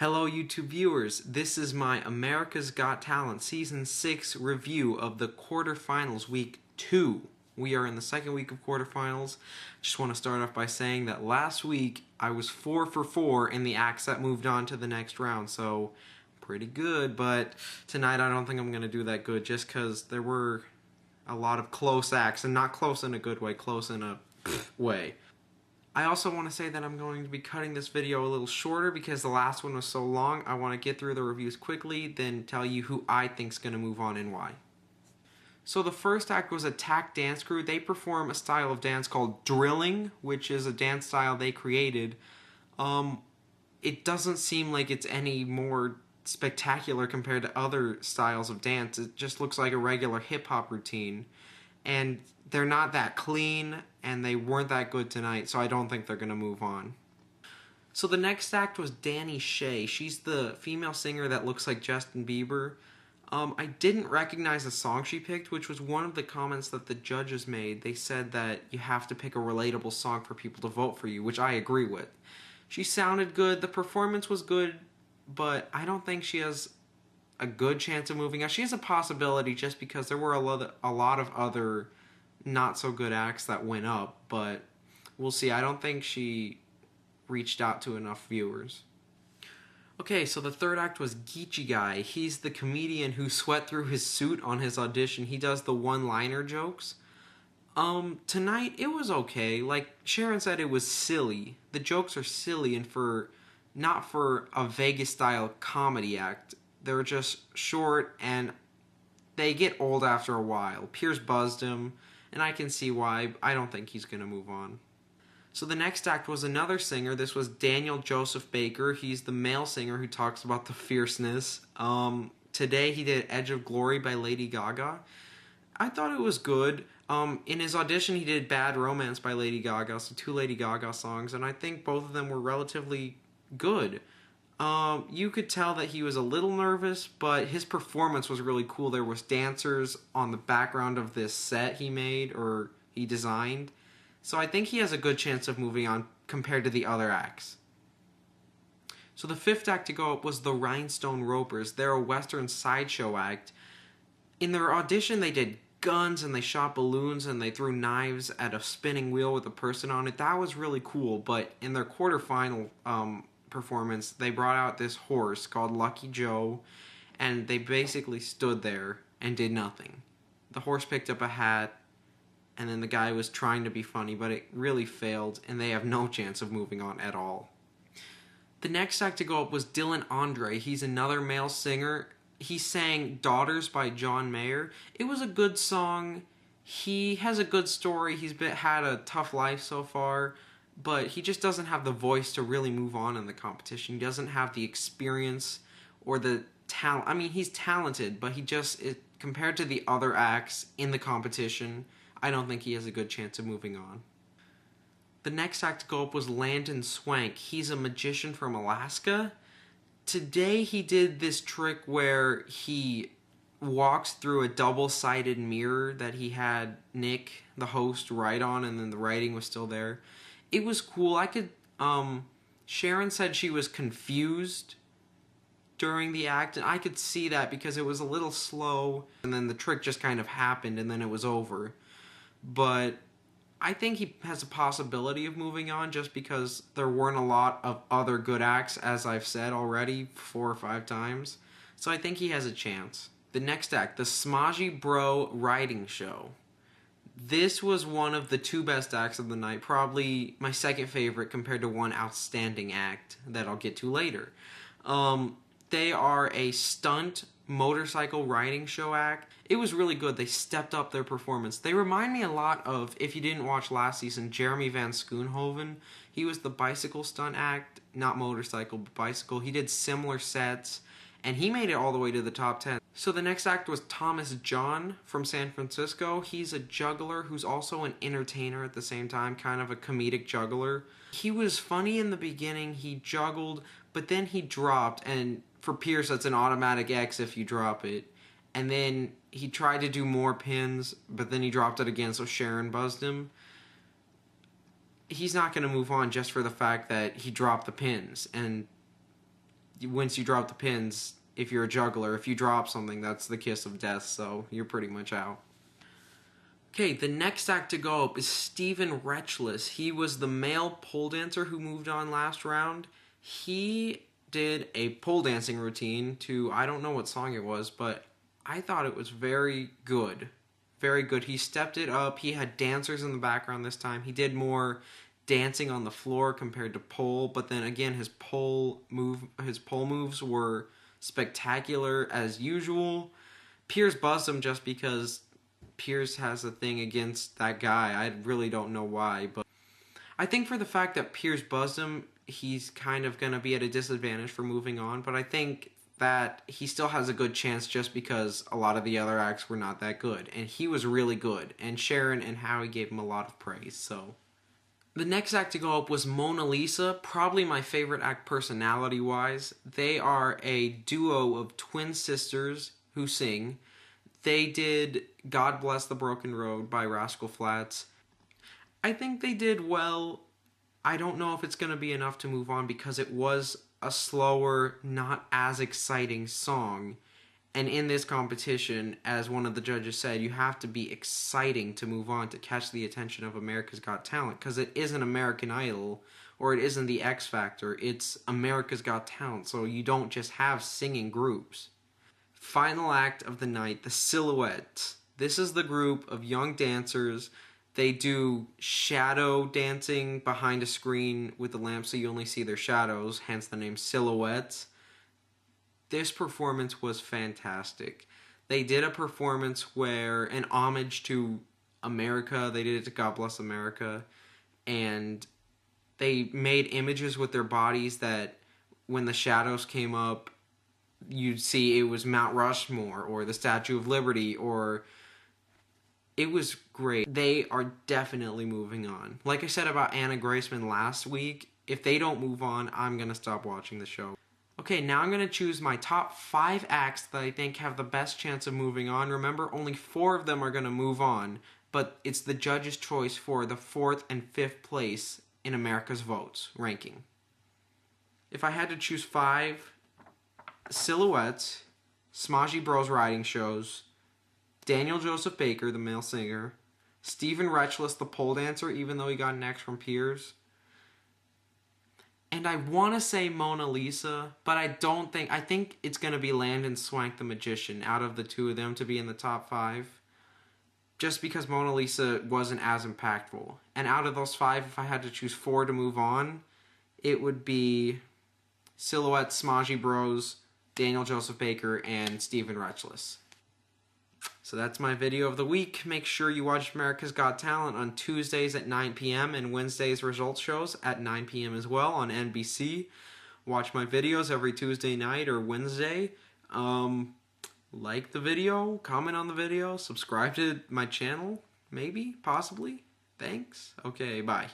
Hello YouTube viewers, this is my America's Got Talent Season 6 review of the quarterfinals week 2. We are in the second week of quarterfinals. Just want to start off by saying that last week I was 4 for 4 in the acts that moved on to the next round, so pretty good, but tonight I don't think I'm going to do that good just because there were a lot of close acts, and not close in a good way, close in a way. I also want to say that I'm going to be cutting this video a little shorter because the last one was so long. I want to get through the reviews quickly, then tell you who I think's going to move on and why. So the first act was Attack Dance Crew. They perform a style of dance called drilling, which is a dance style they created. It doesn't seem like it's any more spectacular compared to other styles of dance. It just looks like a regular hip-hop routine. And they're not that clean, and they weren't that good tonight, so I don't think they're going to move on. So the next act was Danny Shay. She's the female singer that looks like Justin Bieber. I didn't recognize the song she picked, which was one of the comments that the judges made. They said that you have to pick a relatable song for people to vote for you, which I agree with. She sounded good, the performance was good, but I don't think she has a good chance of moving on. She has a possibility just because there were a lot of other not so good acts that went up, but we'll see. I don't think she reached out to enough viewers. Okay, so the third act was Geechee Guy. He's the comedian who sweat through his suit on his audition. He does the one-liner jokes. Tonight it was okay. Like Sharon said, it was silly. The jokes are silly, and not for a Vegas-style comedy act. They're just short, and they get old after a while. Pierce buzzed him, and I can see why. I don't think he's going to move on. So the next act was another singer. This was Daniel Joseph Baker. He's the male singer who talks about the fierceness. Today he did Edge of Glory by Lady Gaga. I thought it was good. In his audition he did Bad Romance by Lady Gaga, so 2 Lady Gaga songs, and I think both of them were relatively good. You could tell that he was a little nervous, but his performance was really cool. There was dancers on the background of this set he made, or he designed. So I think he has a good chance of moving on compared to the other acts. So the fifth act to go up was the Rhinestone Ropers. They're a Western sideshow act. In their audition, they did guns, and they shot balloons, and they threw knives at a spinning wheel with a person on it. That was really cool, but in their quarterfinal performance, they brought out this horse called Lucky Joe, and they basically stood there and did nothing. The horse picked up a hat, and then the guy was trying to be funny, but it really failed, and they have no chance of moving on at all. The next act to go up was Dylan Andre. He's another male singer. He sang Daughters by John Mayer. It was a good song. He has a good story. He's had a tough life so far, but he just doesn't have the voice to really move on in the competition. He doesn't have the experience or the talent. I mean, he's talented, but compared to the other acts in the competition, I don't think he has a good chance of moving on. The next act to go up was Landon Swank. He's a magician from Alaska. Today he did this trick where he walks through a double-sided mirror that he had Nick, the host, write on, and then the writing was still there. It was cool. Sharon said she was confused during the act, and I could see that because it was a little slow, and then the trick just kind of happened, and then it was over. But I think he has a possibility of moving on just because there weren't a lot of other good acts, as I've said already 4 or 5 times. So I think he has a chance. The next act, the Smodgy Bro Riding Show. This was one of the 2 best acts of the night, probably my second favorite compared to one outstanding act that I'll get to later. They are a stunt motorcycle riding show act. It was really good. They stepped up their performance. They remind me a lot of, if you didn't watch last season, Jeremy Van Schoonhoven. He was the bicycle stunt act, not motorcycle, but bicycle. He did similar sets, and he made it all the way to the top 10. So the next act was Thomas John from San Francisco. He's a juggler who's also an entertainer at the same time, kind of a comedic juggler. He was funny in the beginning. He juggled, but then he dropped, and for Pierce, that's an automatic X if you drop it. And then he tried to do more pins, but then he dropped it again, so Sharon buzzed him. He's not going to move on just for the fact that he dropped the pins. And once you drop the pins, if you're a juggler, if you drop something, that's the kiss of death, so you're pretty much out. Okay, the next act to go up is Steven Retchless. He was the male pole dancer who moved on last round. He did a pole dancing routine to, I don't know what song it was, but I thought it was very good. Very good. He stepped it up. He had dancers in the background this time. He did more dancing on the floor compared to pole, but then again his pole moves were spectacular as usual. Piers buzzed him just because Piers has a thing against that guy. I really don't know why, but I think for the fact that Piers buzzed him, he's kind of going to be at a disadvantage for moving on, but I think that he still has a good chance just because a lot of the other acts were not that good, and he was really good, and Sharon and Howie gave him a lot of praise, so. The next act to go up was Mona Lisa, probably my favorite act personality-wise. They are a duo of twin sisters who sing. They did God Bless the Broken Road by Rascal Flatts. I think they did well. I don't know if it's going to be enough to move on because it was a slower, not as exciting song. And in this competition, as one of the judges said, you have to be exciting to move on to catch the attention of America's Got Talent, because it isn't American Idol or it isn't the X Factor. It's America's Got Talent, so you don't just have singing groups. Final act of the night, the Silhouettes. This is the group of young dancers. They do shadow dancing behind a screen with the lamp so you only see their shadows, hence the name Silhouettes. This performance was fantastic. They did a performance where, an homage to America, they did it to God Bless America, and they made images with their bodies that when the shadows came up, you'd see it was Mount Rushmore or the Statue of Liberty, or it was great. They are definitely moving on. Like I said about Anna Graceman last week, if they don't move on, I'm going to stop watching the show. Okay, now I'm going to choose my top 5 acts that I think have the best chance of moving on. Remember, only 4 of them are going to move on, but it's the judge's choice for the 4th and 5th place in America's Votes ranking. If I had to choose 5, Silhouettes, Smodgy Bros Riding Shows, Daniel Joseph Baker, the male singer, Steven Retchless, the pole dancer, even though he got an X from Piers, and I want to say Mona Lisa, but I think it's going to be Landon Swank the Magician out of the 2 of them to be in the top 5. Just because Mona Lisa wasn't as impactful. And out of those 5, if I had to choose 4 to move on, it would be Silhouette, Smodgy Bros, Daniel Joseph Baker, and Steven Retchless. So that's my video of the week. Make sure you watch America's Got Talent on Tuesdays at 9 p.m. and Wednesdays results shows at 9 p.m. as well on NBC. Watch my videos every Tuesday night or Wednesday. Like the video, comment on the video, subscribe to my channel, maybe, possibly. Thanks. Okay, bye.